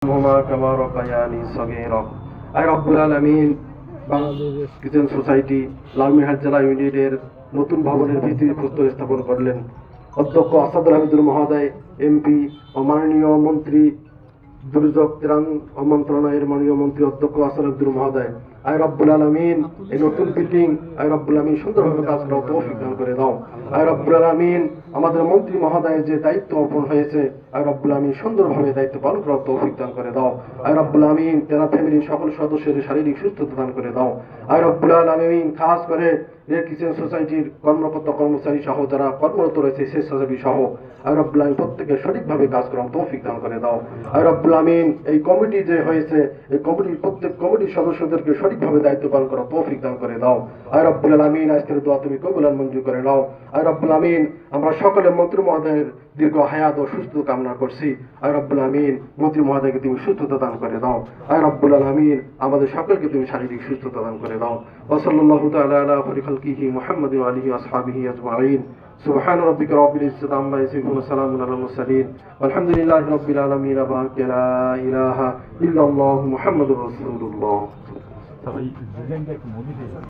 كما ربياني صغيرا I রব্বুল আলামিন Bangladesh kitchen society লালমিরহাট জেলা ইউনিটের নতুন ভবনের ভিত্তিপ্রস্তর স্থাপন করলেন অধ্যক্ষ আসাদুল হামিদুর মহোদয় এমপি ও মাননীয় মন্ত্রী দুর্যোগ ত্রাণ মন্ত্রণালয়ের মাননীয় মন্ত্রী অধ্যক্ষ আসাদুল হামিদুর মহোদয় আই রব্বুল আলামিন এই নতুন বিল্ডিং আই রব্বুল আলামিন সুন্দরভাবে কাজ করার তৌফিক দান করে দাও। আই রব্বুল আলামিন আমাদের মন্ত্রী মহোদয়ের যে দায়িত্ব অর্পণ হয়েছে আই রব্বুল আলামিন সুন্দরভাবে দায়িত্ব পালন করার তৌফিক দান করে দাও। আই রব্বুল আলামিন তেনার ফ্যামিলির সকল সদস্যের শারীরিক সুস্থতা দান করে দাও। আই রব্বুল আলামিন খাস করে রেড কিচেন সোসাইটির কর্মকর্তা কর্মচারী সহ যারা কর্মরত রয়েছে স্বেচ্ছাসেবী সহ আই রব্বুল আলামিন প্রত্যেকের সঠিকভাবে কাজ করার তৌফিক দান করে দাও। আই রব্বুল আলামিন এই কমিটি যে হয়েছে এই কমিটির প্রত্যেক কমিটির সদস্যদেরকে সঠিকভাবে দায়িত্ব পালন করার তৌফিক দান করে দাও। আই রব্বুল আলামিন আজকের দোয়া তুমি কবুল আর মঞ্জুর করে নাও। আই রব্বুল আলামিন আমরা সকলে মন্ত্রী মহোদয়ের দীর্ঘ হায়াত ও সুস্থতা কামনা করছি। আই রব্বুল আলামিন মন্ত্রী মহোদয়কে তুমি সুস্থতা দান করে দাও। আই রব্বুল আলামিন আমাদের সকলকে তুমি শারীরিক সুস্থতা দান করে দাও। ওয়া সাল্লাল্লাহু তাআলা আলা খায়রি খালকিহি মুহাম্মাদিন ওয়া আলিহি ওয়া আসহাবিহি আজমাইন। سبحان ربك رب العزة عما يصفون وسلام على المرسلين والحمد لله رب العالمين لا إله إلا الله محمد رسول الله.